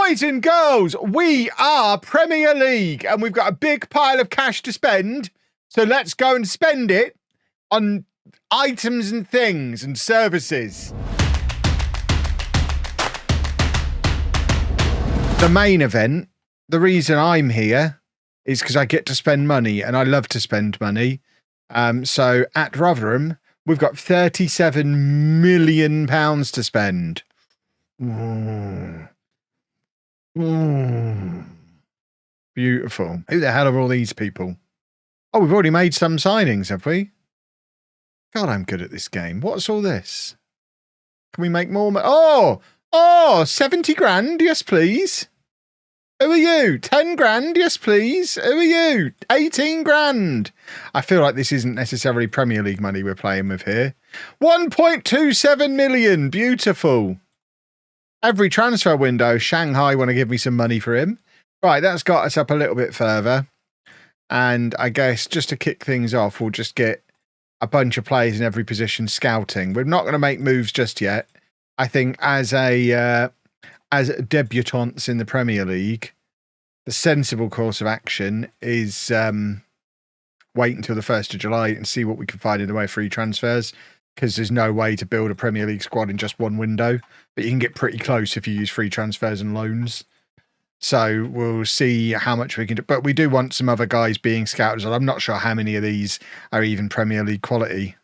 Boys and girls, we are Premier League and we've got a big pile of cash to spend. So let's go and spend it on items and things and services. The main event, the reason I'm here is because I get to spend money and I love to spend money. So at Rotherham, we've got £37 million to spend. Beautiful. Who the hell are all these people? Oh, we've already made some signings, have we? God, I'm good at this game. What's all this? Can we make more? Oh, 70 grand. Yes, please. Who are you? 10 grand. Yes, please. Who are you? 18 grand. I feel like this isn't necessarily Premier League money we're playing with here. 1.27 million. Beautiful. Every transfer window, Shanghai want to give me some money for him. Right, that's got us up a little bit further. And I guess just to kick things off, we'll just get a bunch of players in every position scouting. We're not going to make moves just yet. I think as debutantes in the Premier League, the sensible course of action is wait until the 1st of July and see what we can find in the way of free transfers, because there's no way to build a Premier League squad in just one window, but you can get pretty close if you use free transfers and loans. So we'll see how much we can do. But we do want some other guys being scouted. I'm not sure how many of these are even Premier League quality.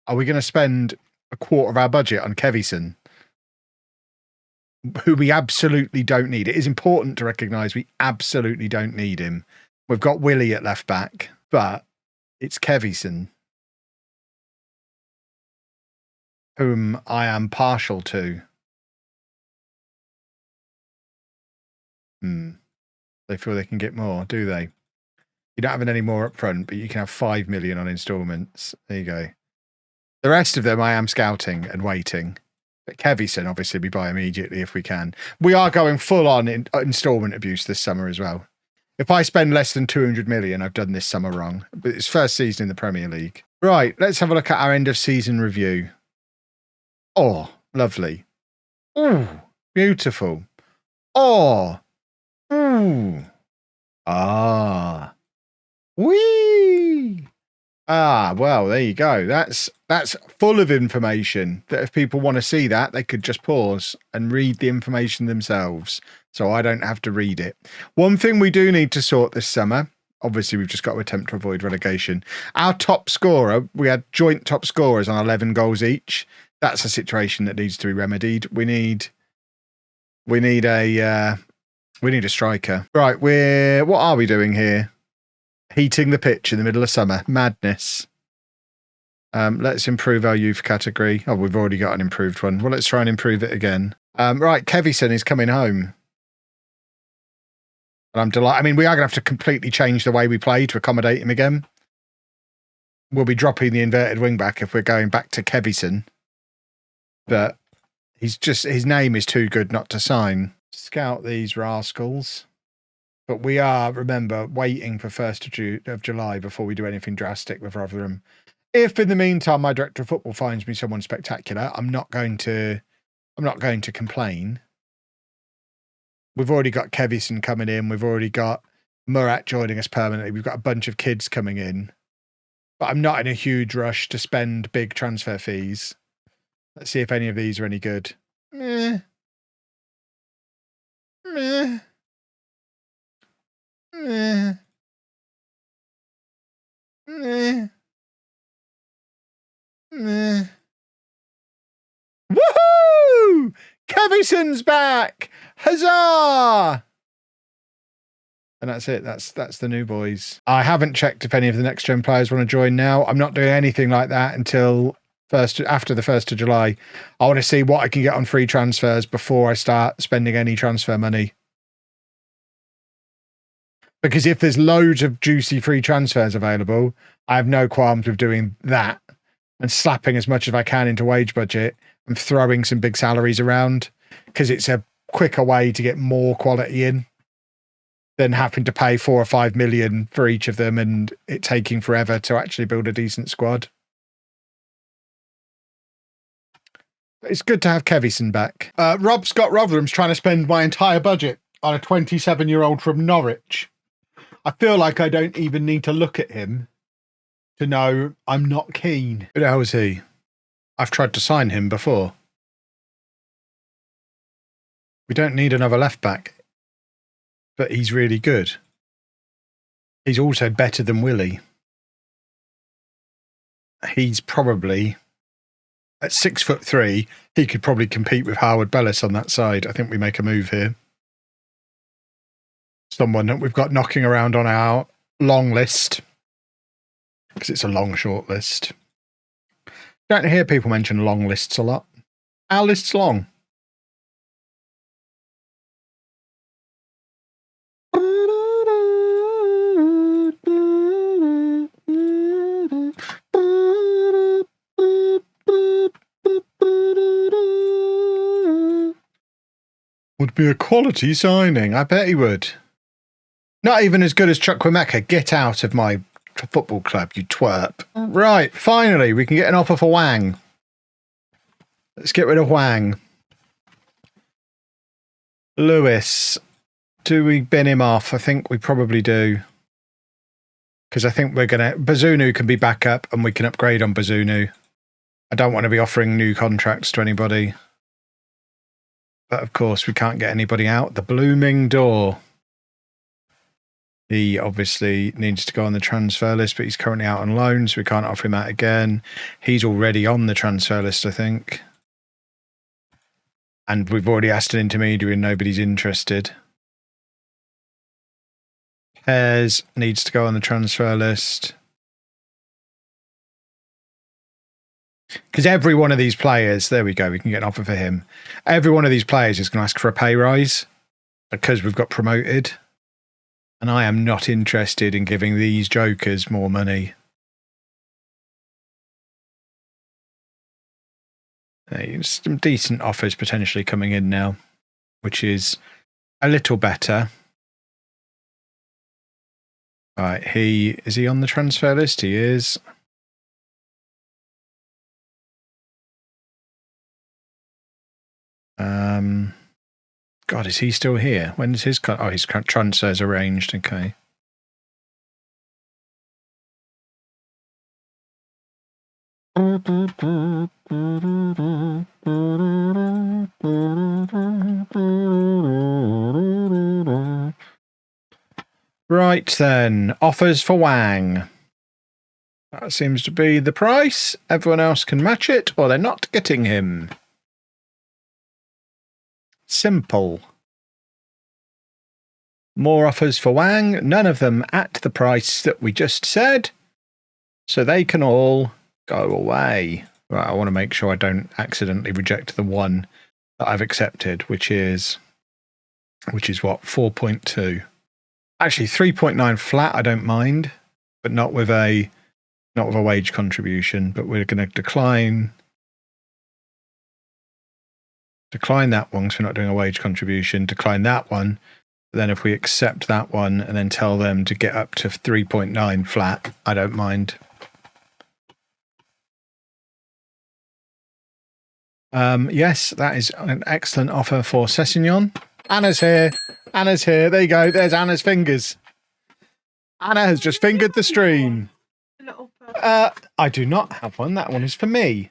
Are we going to spend a quarter of our budget on Kevison, who we absolutely don't need? It is important to recognise we absolutely don't need him. We've got Willie at left back, but it's Kevison, whom I am partial to. They feel they can get more, do they? You don't have any more up front, but you can have 5 million on instalments. There you go. The rest of them I am scouting and waiting. But Kevison, obviously, we buy immediately if we can. We are going full on in instalment abuse this summer as well. If I spend less than 200 million, I've done this summer wrong. But it's first season in the Premier League. Right, let's have a look at our end of season review. Oh, lovely. Ooh, beautiful. Oh, ooh. Ah. Whee! Ah, well, there you go. That's full of information that if people want to see that, they could just pause and read the information themselves. So I don't have to read it. One thing we do need to sort this summer, obviously we've just got to attempt to avoid relegation. Our top scorer, we had joint top scorers on 11 goals each. That's a situation that needs to be remedied. We need a striker. Right, what are we doing here? Heating the pitch in the middle of summer. Madness. Let's improve our youth category. Oh, we've already got an improved one. Well, let's try and improve it again. Right, Kevison is coming home. And I'm delighted. I mean, we are going to have to completely change the way we play to accommodate him again. We'll be dropping the inverted wing back if we're going back to Kevison. But his name is too good not to sign. Scout these rascals. But we are, remember, waiting for 1st of July before we do anything drastic with Rotherham. If in the meantime my director of football finds me someone spectacular, I'm not going to complain. We've already got Kevison coming in. We've already got Murat joining us permanently. We've got a bunch of kids coming in. But I'm not in a huge rush to spend big transfer fees. Let's see if any of these are any good. Meh. Meh. Meh. Meh. Meh. Woohoo! Kevison's back! Huzzah! And that's it. That's the new boys. I haven't checked if any of the next gen players want to join now. I'm not doing anything like that until after the 1st of July. I want to see what I can get on free transfers before I start spending any transfer money. Because if there's loads of juicy free transfers available, I have no qualms with doing that and slapping as much as I can into wage budget I'm throwing some big salaries around because it's a quicker way to get more quality in than having to pay 4 or 5 million for each of them and it taking forever to actually build a decent squad. It's good to have Kevison back. Rob Scott Rotherham's trying to spend my entire budget on a 27-year-old from Norwich. I feel like I don't even need to look at him to know I'm not keen. Who the hell is he? I've tried to sign him before. We don't need another left back, but he's really good. He's also better than Willie. He's probably, at 6'3", he could probably compete with Howard Bellis on that side. I think we make a move here. Someone that we've got knocking around on our long list, because it's a long short list. Don't hear people mention long lists a lot. Our list's long. Would be a quality signing. I bet he would. Not even as good as Chukwuemeka. Get out of my football club, you twerp. Right, finally, we can get an offer for Wang. Let's get rid of Wang. Lewis. Do we bin him off? I think we probably do. Because I think we're going to... Bazunu can be back up and we can upgrade on Bazunu. I don't want to be offering new contracts to anybody. But of course, we can't get anybody out the blooming door. He obviously needs to go on the transfer list, but he's currently out on loan, so we can't offer him out again. He's already on the transfer list, I think. And we've already asked an intermediary and nobody's interested. Pears needs to go on the transfer list. Because every one of these players, there we go, we can get an offer for him. Every one of these players is going to ask for a pay rise because we've got promoted. And I am not interested in giving these jokers more money. Some decent offers potentially coming in now, which is a little better. Right, is he on the transfer list? He is. God, is he still here? When is his... Oh, his transfer's arranged. Okay. Right then. Offers for Wang. That seems to be the price. Everyone else can match it, or they're not getting him. Simple. More offers for Wang, none of them at the price that we just said. So they can all go away. Right, I want to make sure I don't accidentally reject the one that I've accepted, which is what, 4.2. Actually 3.9 flat I don't mind, but not with a wage contribution, but we're going to decline that one because we're not doing a wage contribution, decline that one. Then if we accept that one and then tell them to get up to 3.9 flat, I don't mind. Yes, that is an excellent offer for Sessignon. Anna's here. Anna's here. There you go. There's Anna's fingers. Anna has just fingered the stream. I do not have one. That one is for me.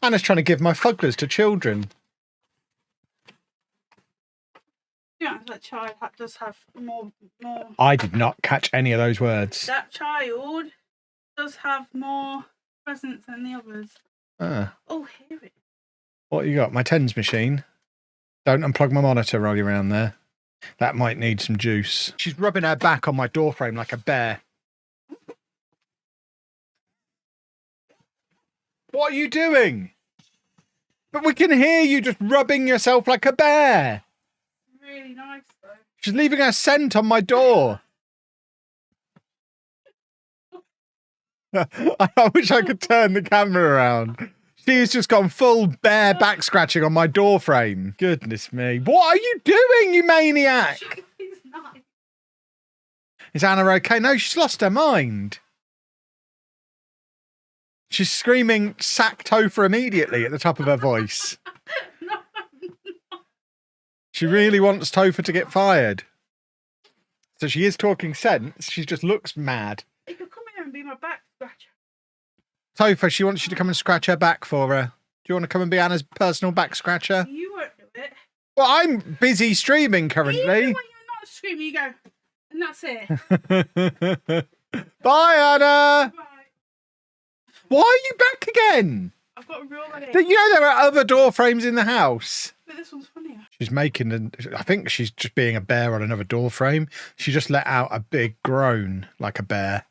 Anna's trying to give my fugglers to children. Yeah, that child does have more. I did not catch any of those words. That child does have more presents than the others. Ah. Oh, here it is. What you got? My tens machine. Don't unplug my monitor while you're around there. That might need some juice. She's rubbing her back on my door frame like a bear. What are you doing? But we can hear you just rubbing yourself like a bear. Really nice, though. She's leaving her scent on my door. I wish I could turn the camera around. She has just gone full bear back scratching on my door frame. Goodness me. What are you doing, you maniac? He's not. Is Anna okay? No, she's lost her mind. She's screaming, sack Topher immediately at the top of her voice. No. She really wants Topher to get fired. So she is talking sense. She just looks mad. You could come here and be my back scratcher. Topher, she wants you to come and scratch her back for her. Do you want to come and be Anna's personal back scratcher? You won't do it. Well, I'm busy streaming currently. Even when you're not streaming, you go, and that's it. Bye, Anna. Bye. Why are you back again? I've got a rule on it. You know there are other door frames in the house. But this one's funnier. She's making, I think she's just being a bear on another door frame. She just let out a big groan like a bear.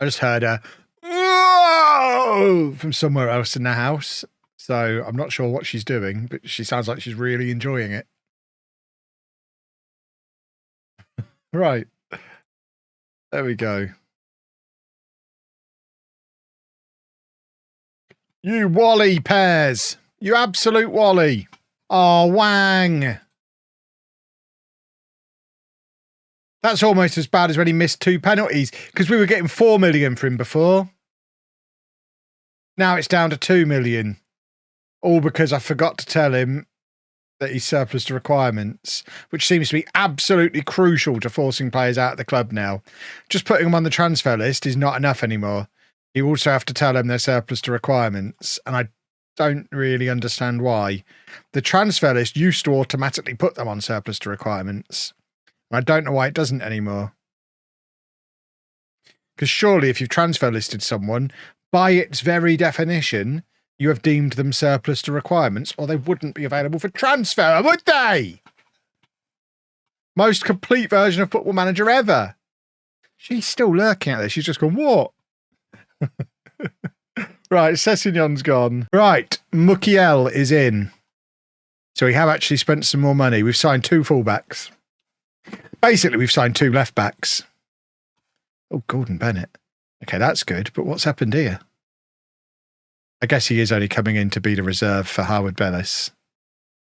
I just heard her "Whoa!" from somewhere else in the house. So I'm not sure what she's doing, but she sounds like she's really enjoying it. Right. There we go. You Wally pears. You absolute Wally. Oh, Wang. That's almost as bad as when he missed 2 penalties, because we were getting 4 million for him before. Now it's down to 2 million. All because I forgot to tell him that he's surplus to requirements, which seems to be absolutely crucial to forcing players out of the club now. Just putting them on the transfer list is not enough anymore. You also have to tell them they're surplus to requirements, and I don't really understand why. The transfer list used to automatically put them on surplus to requirements. I don't know why it doesn't anymore. Because surely if you've transfer listed someone, by its very definition, you have deemed them surplus to requirements, or they wouldn't be available for transfer, would they? Most complete version of Football Manager ever. She's still lurking at this. She's just gone, what? Right, Sessignon's gone. Right, Mukiel is in. So we have actually spent some more money. We've signed 2 fullbacks. Basically, we've signed 2 left backs. Oh, Gordon Bennett. Okay, that's good. But what's happened here? I guess he is only coming in to be the reserve for Howard Bellis.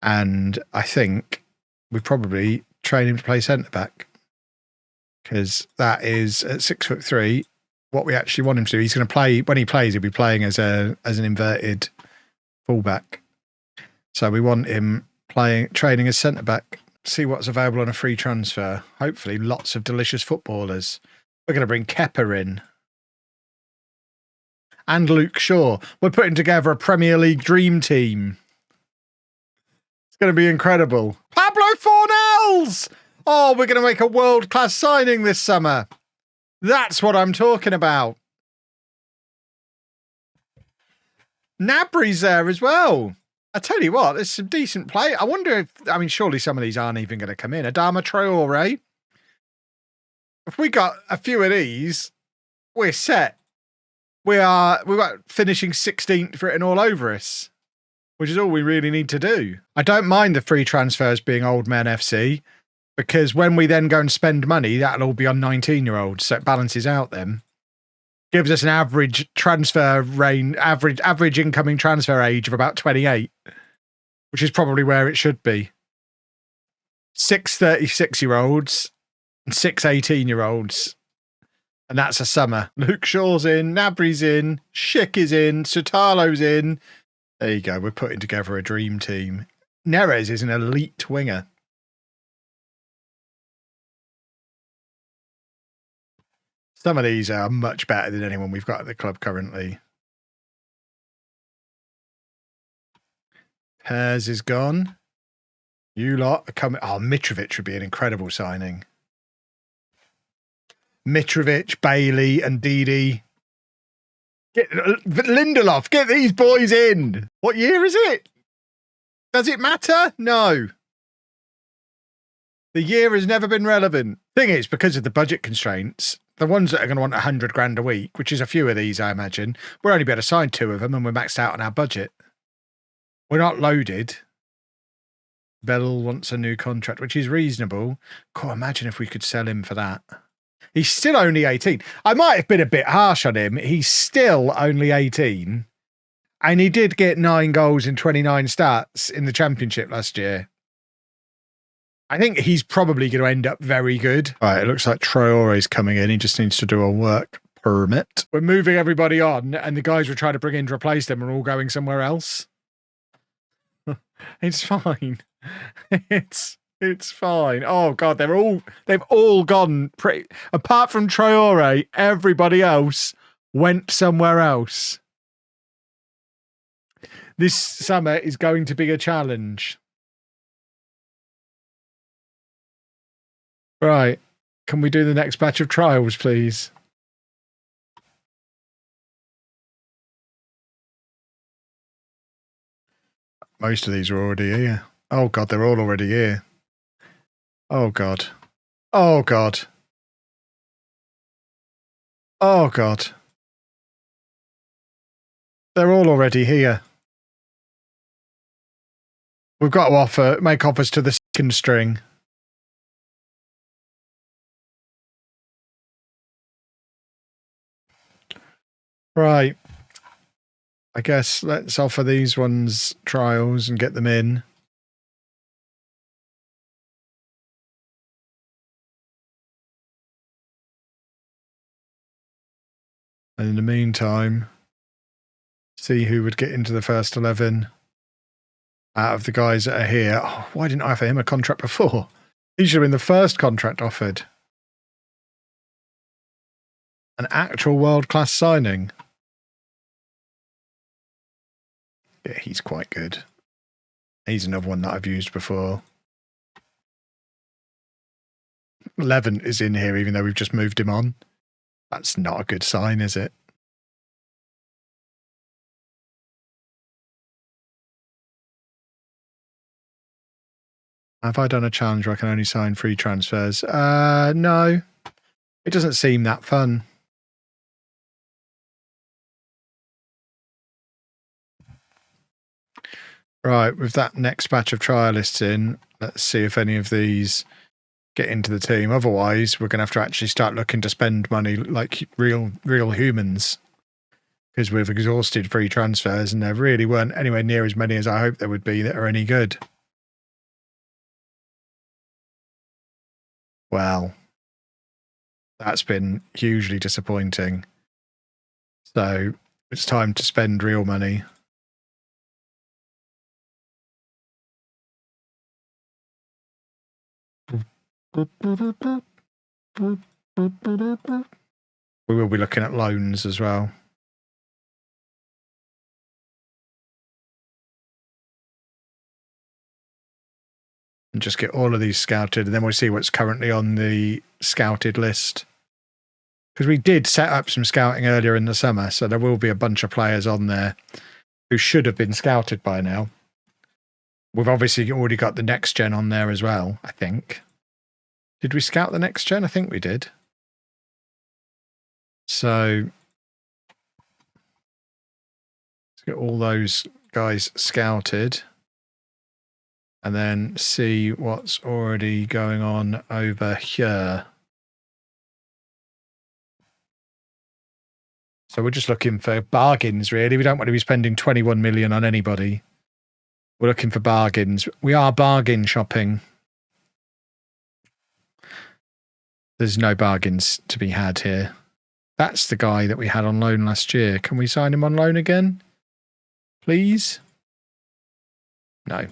And I think we probably train him to play centre-back. Because that is, at 6'3", what we actually want him to do. He's going to play, when he plays, he'll be playing as an inverted fullback. So we want him training as centre-back. See what's available on a free transfer. Hopefully lots of delicious footballers. We're going to bring Kepper in. And Luke Shaw. We're putting together a Premier League dream team. It's going to be incredible. Pablo Fornells! Oh, we're going to make a world-class signing this summer. That's what I'm talking about. Nabry's there as well. I tell you what, there's some decent play. I wonder if, I mean, surely some of these aren't even going to come in. Adama Traore. If we got a few of these, we're set. We're finishing 16th written all over us, which is all we really need to do. I don't mind the free transfers being Old Men FC, because when we then go and spend money, that'll all be on 19-year-olds, so it balances out then. Gives us an average transfer range, average incoming transfer age of about 28, which is probably where it should be. 6 36-year-olds and 6 18-year-olds. And that's a summer. Luke Shaw's in, Nabry's in, Schick is in, Sutalo's in. There you go. We're putting together a dream team. Neres is an elite winger. Some of these are much better than anyone we've got at the club currently. Pears is gone. You lot are coming. Oh, Mitrovic would be an incredible signing. Mitrovic, Bailey, and Didi. Get Lindelof, get these boys in. What year is it? Does it matter? No. The year has never been relevant. Thing is, because of the budget constraints, the ones that are going to want 100 grand a week, which is a few of these, I imagine, we're only be able to sign 2 of them and we're maxed out on our budget. We're not loaded. Bell wants a new contract, which is reasonable. God, imagine if we could sell him for that. He's still only 18. I might have been a bit harsh on him. He's still only 18. And he did get 9 goals and 29 stats in the championship last year. I think he's probably going to end up very good. All right, it looks like Traore's coming in. He just needs to do a work permit. We're moving everybody on, and the guys we're trying to bring in to replace them are all going somewhere else. It's fine. It's fine. Oh God, they've all gone pretty. Apart from Traore, everybody else went somewhere else. This summer is going to be a challenge. Right. Can we do the next batch of trials, please? Most of these are already here. Oh God, they're all already here. Oh God. Oh God. Oh God. They're all already here. We've got to make offers to the second string. Right. I guess let's offer these ones trials and get them in. And in the meantime, see who would get into the first 11 out of the guys that are here. Oh, why didn't I offer him a contract before? He should have been the first contract offered. An actual world-class signing. Yeah, he's quite good. He's another one that I've used before. 11 is in here, even though we've just moved him on. That's not a good sign, is it? Have I done a challenge where I can only sign free transfers? No. It doesn't seem that fun. Right, with that next batch of trialists in, let's see if any of these get into the team. Otherwise, we're going to have to actually start looking to spend money like real humans, because we've exhausted free transfers and there really weren't anywhere near as many as I hoped there would be that are any good. Well, that's been hugely disappointing. So it's time to spend real money. We will be looking at loans as well. And just get all of these scouted, and then we'll see what's currently on the scouted list. Because we did set up some scouting earlier in the summer, so there will be a bunch of players on there who should have been scouted by now. We've obviously already got the next gen on there as well, I think. Did we scout the next gen? I think we did. So let's get all those guys scouted and then see what's already going on over here. So we're just looking for bargains, really. We don't want to be spending 21 million on anybody. We're looking for bargains. We are bargain shopping. There's no bargains to be had here. That's the guy that we had on loan last year. Can we sign him on loan again? Please? No.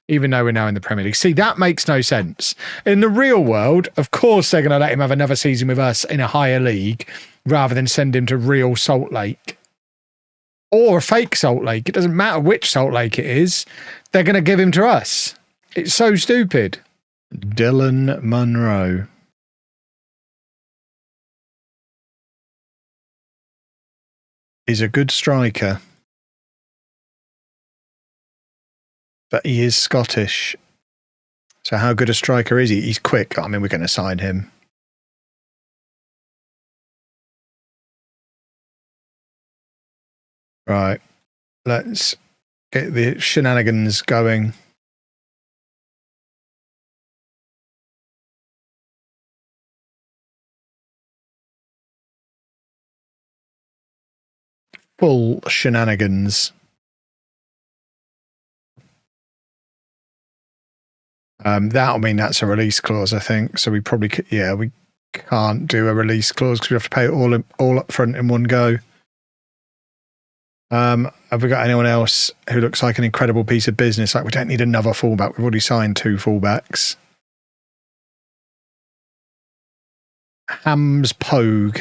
Even though we're now in the Premier League. See, that makes no sense. In the real world, of course they're going to let him have another season with us in a higher league rather than send him to real Salt Lake. Or a fake Salt Lake. It doesn't matter which Salt Lake it is. They're going to give him to us. It's so stupid. Dylan Munro. He's a good striker. But he is Scottish. So how good a striker is he? He's quick. I mean, we're going to sign him. Right. Let's get the shenanigans going. full shenanigans. That'll mean that's a release clause, I think. So we probably could, yeah, we can't do a release clause because we have to pay it all up front in one go. Have we got anyone else who looks like an incredible piece of business? Like, we don't need another fullback. We've already signed 2 fullbacks. Hams Pogue.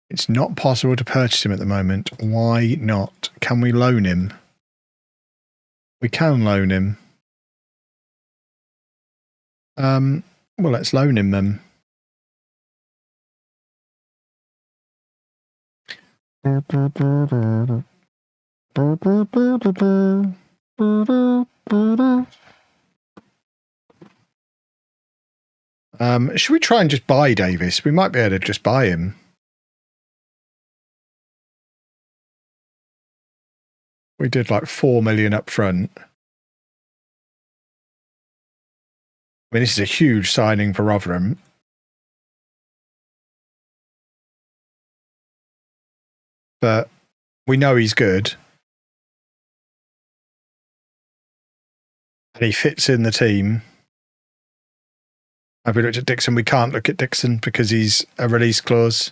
It's not possible to purchase him at the moment. Why not? Can we loan him? We can loan him. Well, let's loan him then. Should we try and just buy Davis? We might be able to just buy him. We did like 4 million up front. I mean, this is a huge signing for Rotherham. But we know he's good. And he fits in the team. Have we looked at Dixon? We can't look at Dixon because he's a release clause.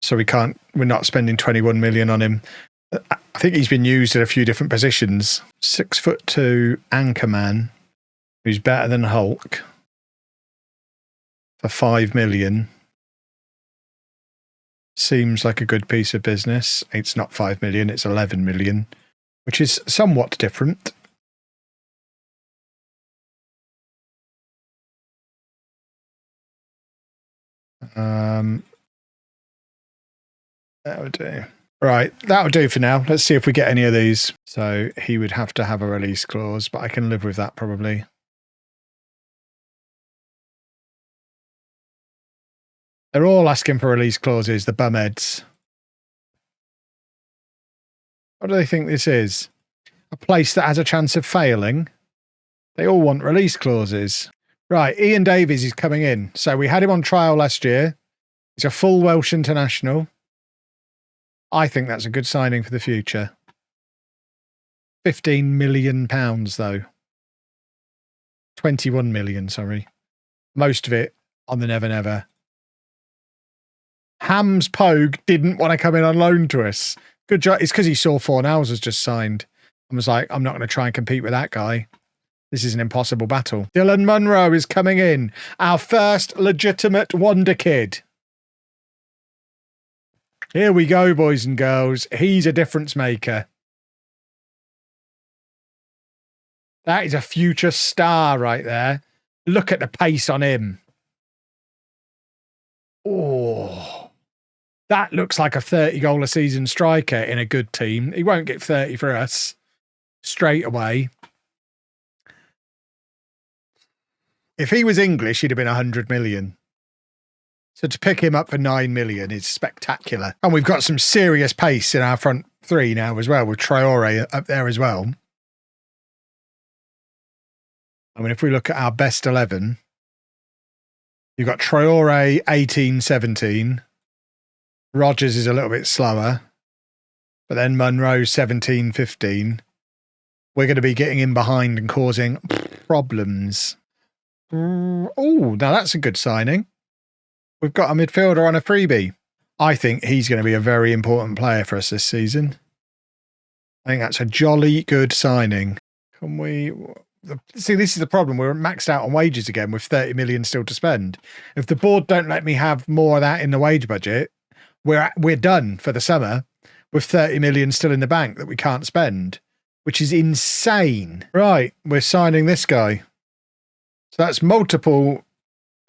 So we're not spending 21 million on him. I think he's been used in a few different positions. 6'2" anchorman, who's better than Hulk, for 5 million. Seems like a good piece of business. It's not 5 million, it's 11 million, which is somewhat different. That would do. Right, that'll do for now. Let's see if we get any of these. So he would have to have a release clause, but I can live with that probably. They're all asking for release clauses, the bumheads. What do they think this is? A place that has a chance of failing? They all want release clauses. Right, Ian Davies is coming in. So we had him on trial last year. He's a full Welsh international. I think that's a good signing for the future. £15 million, though. 21 million, sorry. Most of it on the Never Never. Hams Pogue didn't want to come in on loan to us. Good job. It's because he saw Fornals has just signed and was like, I'm not going to try and compete with that guy. This is an impossible battle. Dylan Munro is coming in. Our first legitimate wonder kid. Here we go, boys and girls. He's a difference maker. That is a future star right there. Look at the pace on him. Oh, that looks like a 30-goal a season striker in a good team. He won't get 30 for us straight away. If he was English, he'd have been 100 million. So to pick him up for 9 million is spectacular. And we've got some serious pace in our front three now as well, with Traore up there as well. I mean, if we look at our best 11, you've got Traore 18-17. Rogers is a little bit slower. But then Munro 17-15. We're going to be getting in behind and causing problems. Oh, now that's a good signing. We've got a midfielder on a freebie. I think he's going to be a very important player for us this season. I think that's a jolly good signing. Can we... See, this is the problem. We're maxed out on wages again with 30 million still to spend. If the board don't let me have more of that in the wage budget, we're done for the summer with 30 million still in the bank that we can't spend, which is insane. Right, we're signing this guy. So that's multiple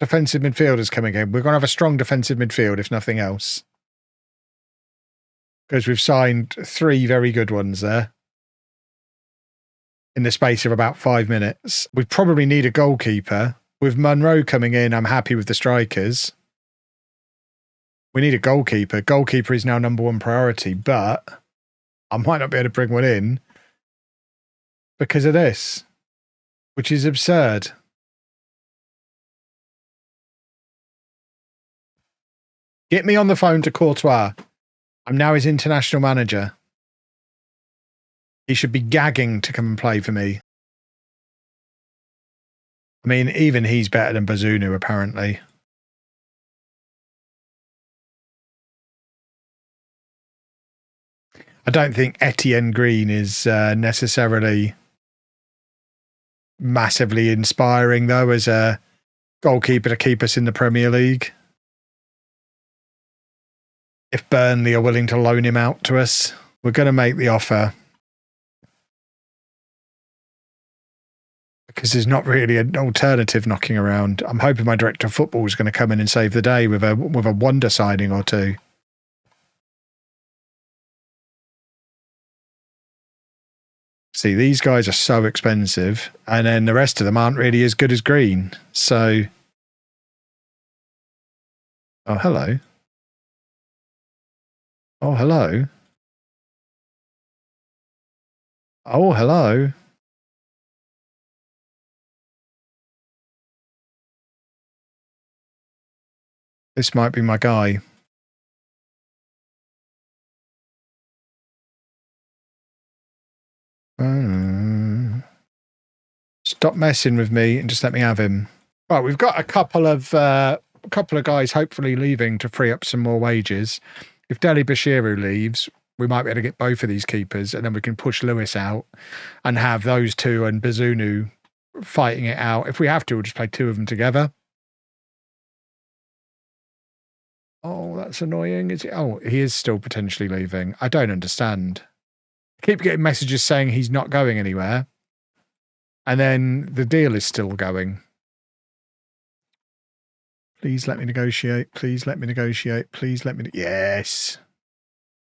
defensive midfielders coming in. We're going to have a strong defensive midfield, if nothing else. Because we've signed 3 very good ones there. In the space of about 5 minutes. We probably need a goalkeeper. With Munro coming in, I'm happy with the strikers. We need a goalkeeper. Goalkeeper is now #1 priority, but I might not be able to bring one in because of this, which is absurd. Get me on the phone to Courtois. I'm now his international manager. He should be gagging to come and play for me. I mean, even he's better than Bazunu, apparently. I don't think Etienne Green is necessarily massively inspiring, though, as a goalkeeper to keep us in the Premier League. If Burnley are willing to loan him out to us, we're going to make the offer. Because there's not really an alternative knocking around. I'm hoping my director of football is going to come in and save the day with a wonder signing or two. See, these guys are so expensive, and then the rest of them aren't really as good as Green. So, oh, hello. Oh, hello. Oh, hello. This might be my guy. Stop messing with me and just let me have him. Right, we've got a couple of guys hopefully leaving to free up some more wages. If Deli Bashiru leaves, we might be able to get both of these keepers, and then we can push Lewis out and have those two and Bazunu fighting it out. If we have to, we'll just play two of them together. Oh, that's annoying. Is it? Oh, he is still potentially leaving. I don't understand. I keep getting messages saying he's not going anywhere. And then the deal is still going. Please let me negotiate. Please let me negotiate. Please let me. Yes.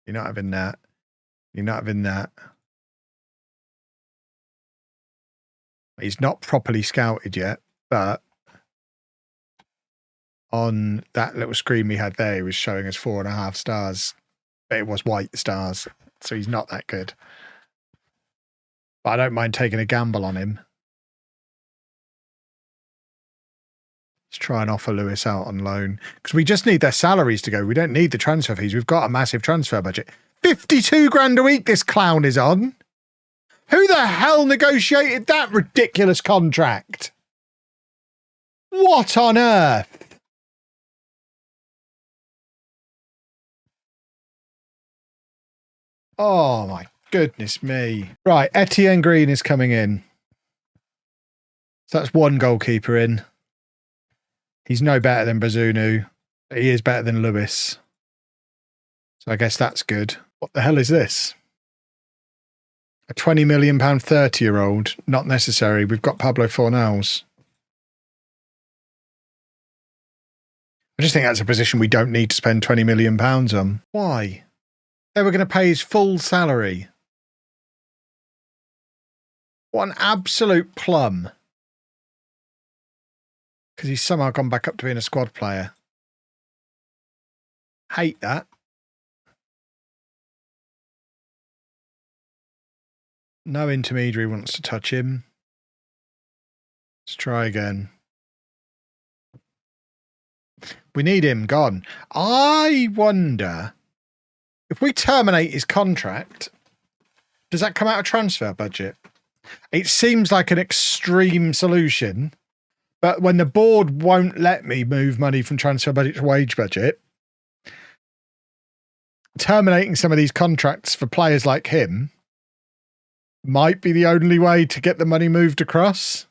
You're not having that. You're not having that. He's not properly scouted yet, but on that little screen we had there, he was showing us 4.5 stars. But it was white stars, so he's not that good. But I don't mind taking a gamble on him. Let's try and offer Lewis out on loan. Because we just need their salaries to go. We don't need the transfer fees. We've got a massive transfer budget. 52 grand a week this clown is on. Who the hell negotiated that ridiculous contract? What on earth? Oh my goodness me. Right, Etienne Green is coming in. So that's one goalkeeper in. He's no better than Bazunu, but he is better than Lewis. So I guess that's good. What the hell is this? A £20 million 30-year-old? Not necessary. We've got Pablo Fornals. I just think that's a position we don't need to spend £20 million on. Why? They were going to pay his full salary. What an absolute plum. Because he's somehow gone back up to being a squad player. Hate that. No intermediary wants to touch him. Let's try again. We need him gone. I wonder if we terminate his contract, does that come out of transfer budget? It seems like an extreme solution. But when the board won't let me move money from transfer budget to wage budget, terminating some of these contracts for players like him might be the only way to get the money moved across.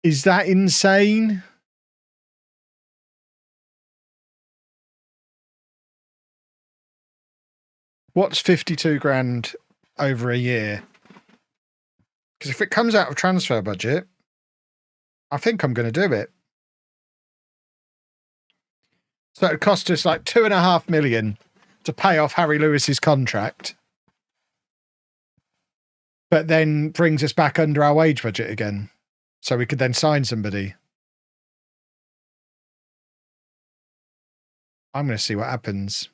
Is that insane? What's 52 grand over a year? Because if it comes out of transfer budget, I think I'm going to do it. So it cost us like 2.5 million to pay off Harry Lewis's contract, but then brings us back under our wage budget again. So we could then sign somebody. I'm going to see what happens.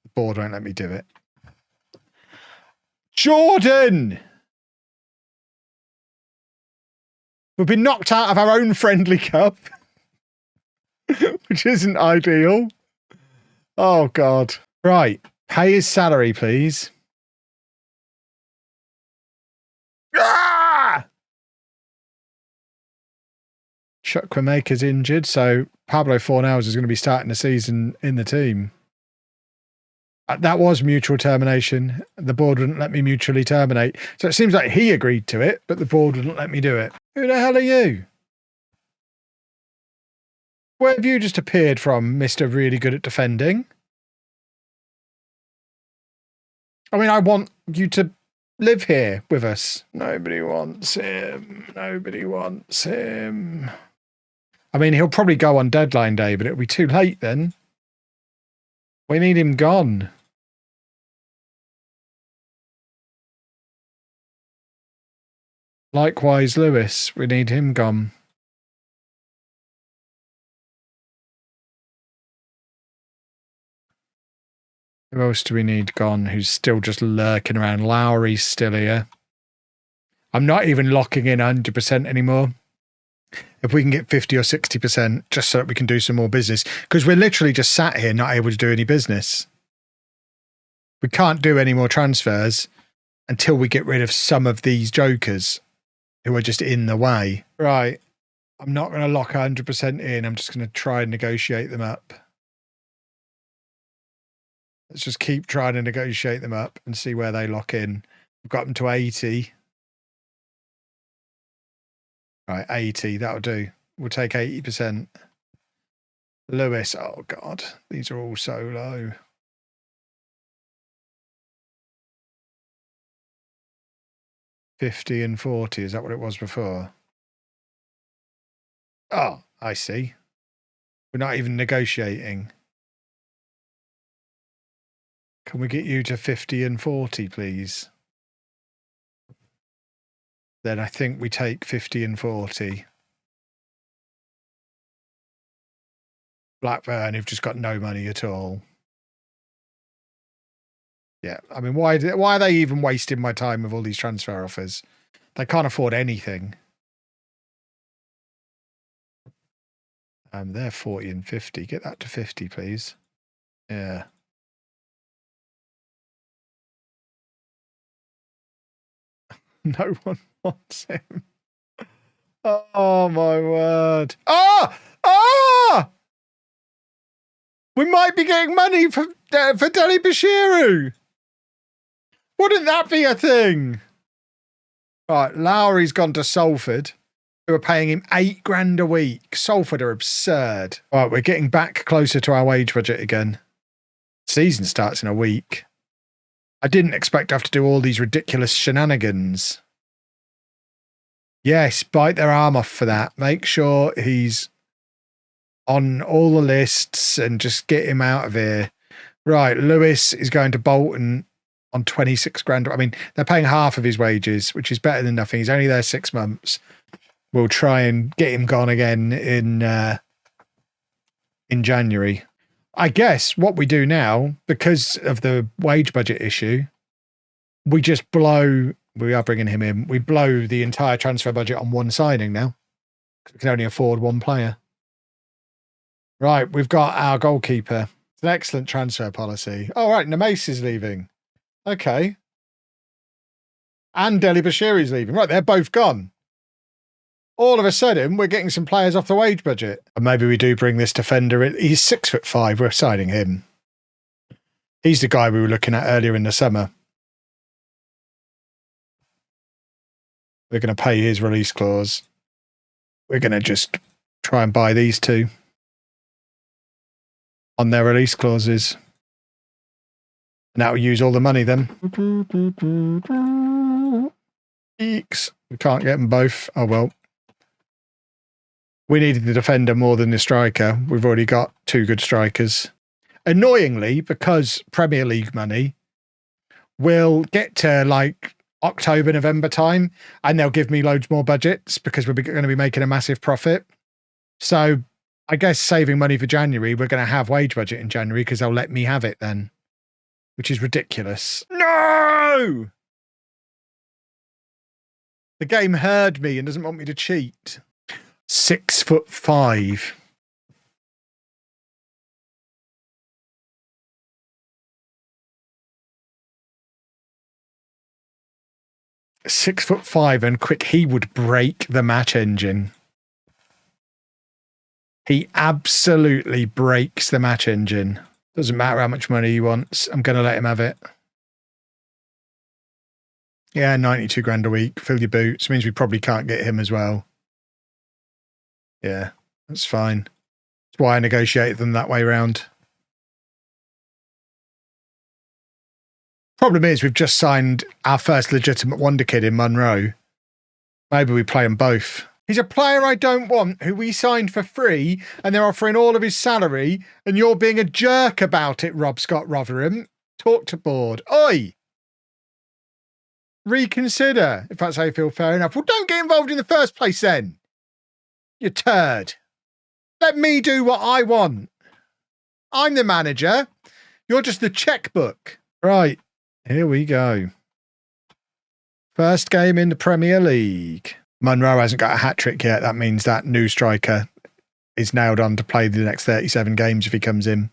The board won't let me do it. Jordan! We've been knocked out of our own friendly cup, which isn't ideal. Oh, God. Right. Pay his salary, please. Ah! Chukwuemeka's injured, so Pablo Fornals is going to be starting the season in the team. That was mutual termination. The board wouldn't let me mutually terminate. So it seems like he agreed to it, but the board wouldn't let me do it. Who the hell are you? Where have you just appeared from, Mr. Really Good at Defending? I mean, I want you to live here with us. Nobody wants him. Nobody wants him. I mean, he'll probably go on deadline day, but it'll be too late then. We need him gone. Likewise, Lewis, we need him gone. Who else do we need gone who's still just lurking around? Lowry's still here. I'm not even locking in 100% anymore. If we can get 50 or 60%, just so that we can do some more business. Because we're literally just sat here not able to do any business. We can't do any more transfers until we get rid of some of these jokers who are just in the way. Right. I'm not going to lock 100% in. I'm just going to try and negotiate them up. Let's just keep trying to negotiate them up and see where they lock in. We've got them to 80. Right, 80. That'll do. We'll take 80%. Lewis. Oh, God. These are all so low. $50 and $40. Is that what it was before? Oh, I see. We're not even negotiating. Can we get you to 50 and 40, please? Then I think we take 50 and 40. Blackburn, who've just got no money at all. Yeah, I mean, why are they even wasting my time with all these transfer offers? They can't afford anything. They're 40 and 50. Get that to 50, please. Yeah. No one wants him. Oh, my word. Ah! Ah! We might be getting money for Deli Bashiru. Wouldn't that be a thing? Right, Lowry's gone to Salford, who are paying him $8,000 a week. Salford are absurd. Right, we're getting back closer to our wage budget again. Season starts in a week. I didn't expect to have to do all these ridiculous shenanigans. Yes, bite their arm off for that. Make sure he's on all the lists and just get him out of here. Right, Lewis is going to Bolton on $26,000. I mean, they're paying half of his wages, which is better than nothing. He's only there 6 months. We'll try and get him gone again in January. I guess what we do now, because of the wage budget issue, we just blow. We are bringing him in. We blow the entire transfer budget on one signing now. We can only afford one player. Right, we've got our goalkeeper. It's an excellent transfer policy. Oh, right, Namas is leaving. Okay. And Deli Bashiri's leaving. Right, they're both gone. All of a sudden, we're getting some players off the wage budget. And maybe we do bring this defender in. He's 6'5". We're signing him. He's the guy we were looking at earlier in the summer. We're going to pay his release clause. We're going to just try and buy these two on their release clauses. And that will use all the money then. Eeks. We can't get them both. Oh, well. We needed the defender more than the striker. We've already got 2 good strikers. Annoyingly, because Premier League money will get to like October, November time, and they'll give me loads more budgets because we're going to be making a massive profit. So I guess saving money for January, we're going to have wage budget in January because they'll let me have it then, which is ridiculous. No! The game heard me and doesn't want me to cheat. 6'5". (6'5) and quick. He would break the match engine. He absolutely breaks the match engine. Doesn't matter how much money he wants. I'm going to let him have it. Yeah, 92 grand a week. Fill your boots. Means we probably can't get him as well. Yeah, that's fine. That's why I negotiated them that way round. Problem is, we've just signed our first legitimate wonder kid in Monroe. Maybe we play them both. He's a player I don't want, who we signed for free, and they're offering all of his salary, and you're being a jerk about it, Rob Scott Rotherham. Talk to board. Oi! Reconsider, if that's how you feel fair enough. Well, don't get involved in the first place then. You turd. Let me do what I want. I'm the manager. You're just the checkbook. Right, here we go. First game in the Premier League. Monroe hasn't got a hat-trick yet. That means that new striker is nailed on to play the next 37 games if he comes in.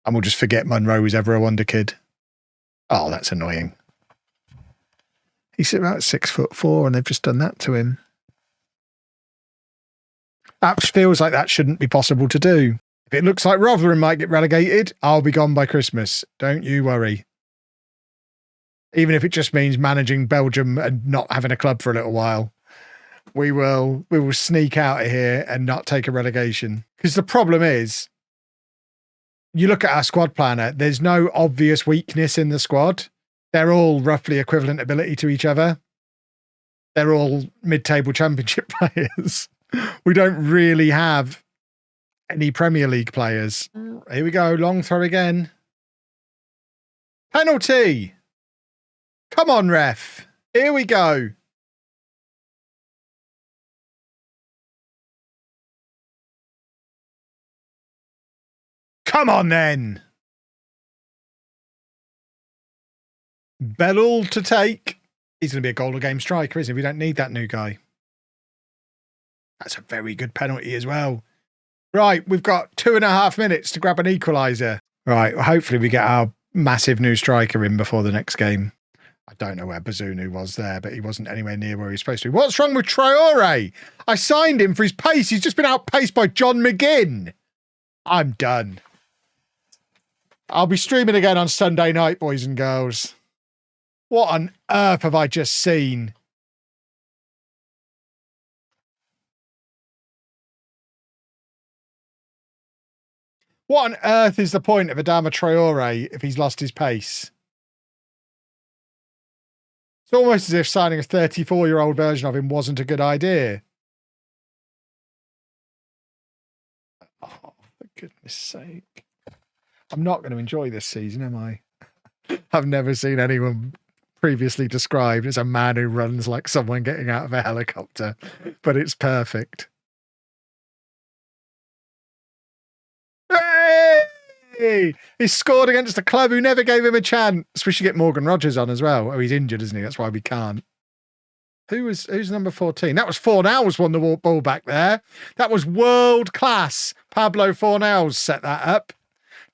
And we'll just forget Monroe was ever a wonder kid. Oh, that's annoying. He's about 6'4" and they've just done that to him. That feels like that shouldn't be possible to do. If it looks like Rotherham might get relegated, I'll be gone by Christmas. Don't you worry. Even if it just means managing Belgium and not having a club for a little while. We will sneak out of here and not take a relegation. Because the problem is, you look at our squad planner, there's no obvious weakness in the squad. They're all roughly equivalent ability to each other. They're all mid-table championship players. We don't really have any Premier League players. Here we go. Long throw again. Penalty. Come on, ref. Here we go. Come on, then. Bellal to take. He's going to be a goal a game striker, isn't he? We don't need that new guy. That's a very good penalty as well. Right, we've got 2.5 minutes to grab an equaliser. Right, well, hopefully we get our massive new striker in before the next game. I don't know where Bazunu was there, but he wasn't anywhere near where he was supposed to be. What's wrong with Traore? I signed him for his pace. He's just been outpaced by John McGinn. I'm done. I'll be streaming again on Sunday night, boys and girls. What on earth have I just seen? What on earth is the point of Adama Traore if he's lost his pace? It's almost as if signing a 34-year-old version of him wasn't a good idea. Oh, for goodness sake. I'm not going to enjoy this season, am I? I've never seen anyone previously described as a man who runs like someone getting out of a helicopter, but it's perfect. Hey! He scored against a club who never gave him a chance. We should get Morgan Rogers on as well. Oh, he's injured, isn't he? That's why we can't. Who's number 14? That was Fornals won the ball back there. That was world class. Pablo Fornals set that up.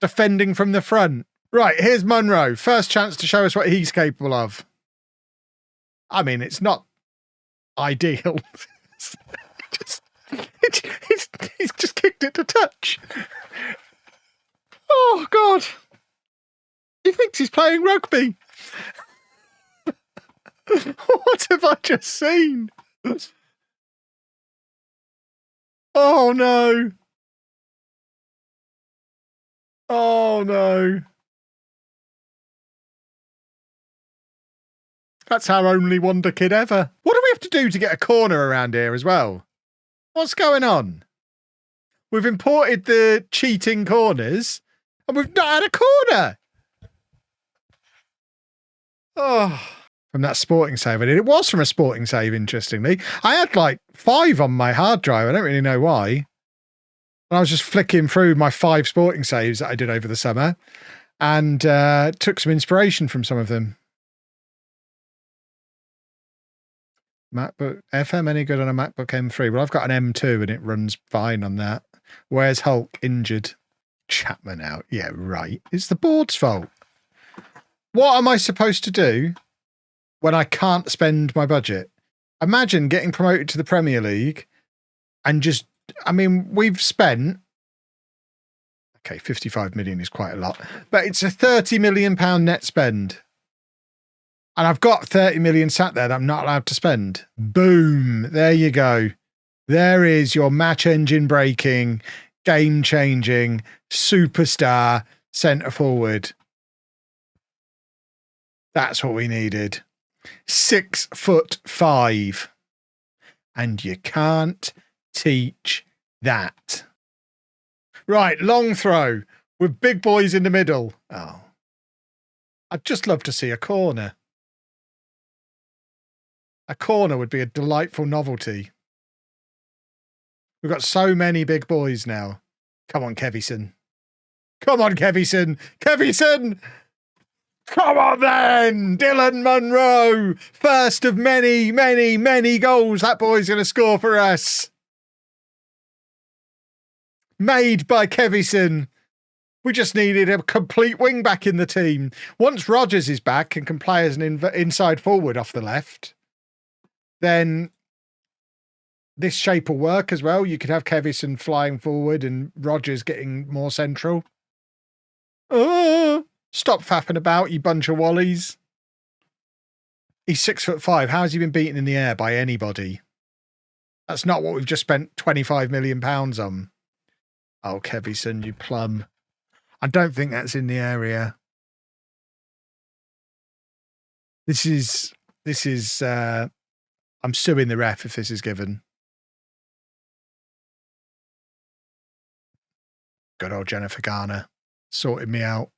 Defending from the front. Right, here's Monroe. First chance to show us what he's capable of. I mean, it's not ideal. He's just kicked it to touch. Oh, God. He thinks he's playing rugby. What have I just seen? Oh, no. Oh, no. That's our only wonder kid ever. What do we have to do to get a corner around here as well? What's going on? We've imported the cheating corners and we've not had a corner. Oh, from that sporting save I did. It was from a sporting save, interestingly. I had like 5 on my hard drive. I don't really know why. And I was just flicking through my 5 sporting saves that I did over the summer and took some inspiration from some of them. MacBook FM any good on a MacBook M3? Well, I've got an M2 and it runs fine on that. Where's Hulk injured? Chapman out. Yeah, right. It's the board's fault. What am I supposed to do when I can't spend my budget? Imagine getting promoted to the Premier League and just, I mean, we've spent, okay, 55 million is quite a lot, but it's a £30 million net spend. And I've got 30 million sat there that I'm not allowed to spend. Boom. There you go. There is your match engine breaking, game changing, superstar centre forward. That's what we needed. 6'5". And you can't teach that. Right, long throw with big boys in the middle. Oh, I'd just love to see a corner. A corner would be a delightful novelty. We've got so many big boys now. Come on, Kevison. Come on, Kevison. Kevison! Come on then! Dylan Munro! First of many, many, many goals that boy's going to score for us. Made by Kevison. We just needed a complete wing back in the team. Once Rodgers is back and can play as an inside forward off the left, then this shape will work as well. You could have Kevison flying forward and Rodgers getting more central. Stop faffing about, you bunch of wallies. He's 6'5". How has he been beaten in the air by anybody? That's not what we've just spent £25 million on. Oh, Kevison, you plum. I don't think that's in the area. This is I'm suing the ref if this is given. Good old Jennifer Garner sorted me out.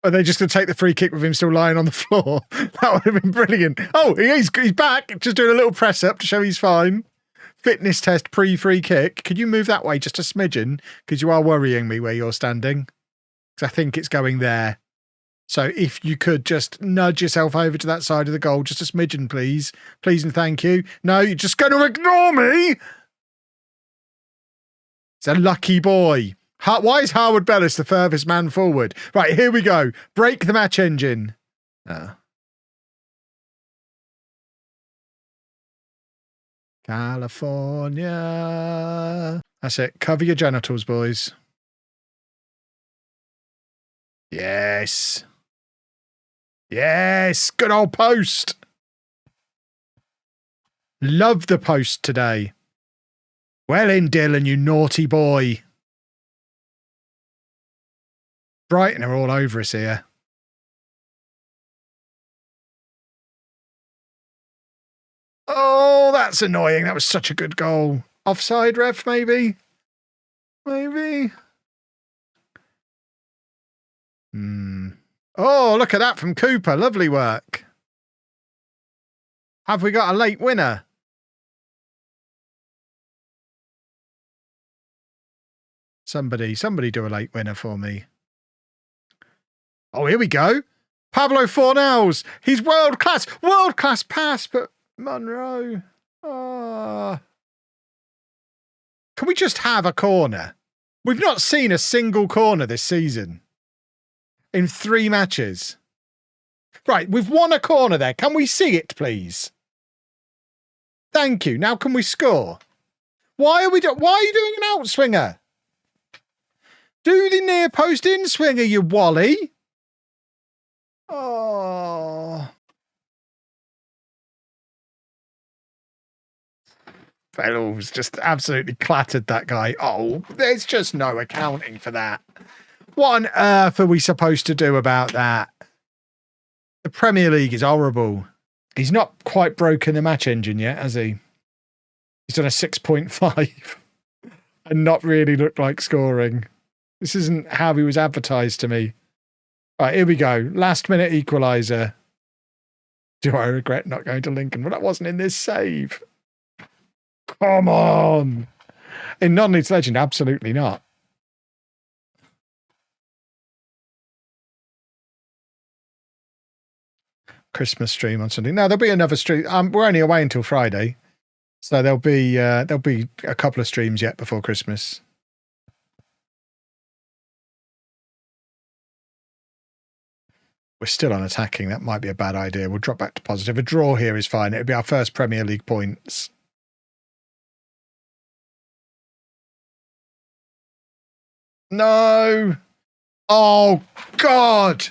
Are they just going to take the free kick with him still lying on the floor? That would have been brilliant. Oh, he's back. Just doing a little press up to show he's fine. Fitness test pre-free kick. Could you move that way just a smidgen? Because you are worrying me where you're standing. Because I think it's going there. So if you could just nudge yourself over to that side of the goal, just a smidgen, please. Please and thank you. No, you're just going to ignore me. It's a lucky boy. Why is Howard Bellis the furthest man forward? Right, here we go. Break the match engine. California. That's it. Cover your genitals, boys. Yes. Yes. Good old post. Love the post today. Well in, Dylan, you naughty boy. Brighton are all over us here. Oh, that's annoying. That was such a good goal. Offside, ref, maybe? Maybe. Oh, look at that from Cooper. Lovely work. Have we got a late winner? Somebody do a late winner for me. Oh, here we go. Pablo Fornals. He's world class. World class pass, but Munro. Oh. Can we just have a corner? We've not seen a single corner this season. In 3 matches. Right, we've won a corner there. Can we see it, please? Thank you. Now can we score? Why are you doing an outswinger? Do the near post in swinger, you wally. Oh. Fellows just absolutely clattered that guy. Oh, there's just no accounting for that. What on earth are we supposed to do about that? The Premier League is horrible. He's not quite broken the match engine yet, has he? He's done a 6.5 and not really looked like scoring. This isn't how he was advertised to me. Right, here we go. Last minute equaliser. Do I regret not going to Lincoln? Well, that wasn't in this save. Come on. In Non-Leeds Legend, absolutely not. Christmas stream on Sunday. No, there'll be another stream. We're only away until Friday, so there'll be a couple of streams yet before Christmas. We're still on attacking. That might be a bad idea. We'll drop back to positive. A draw here is fine. It'll be our first Premier League points. No. Oh, God.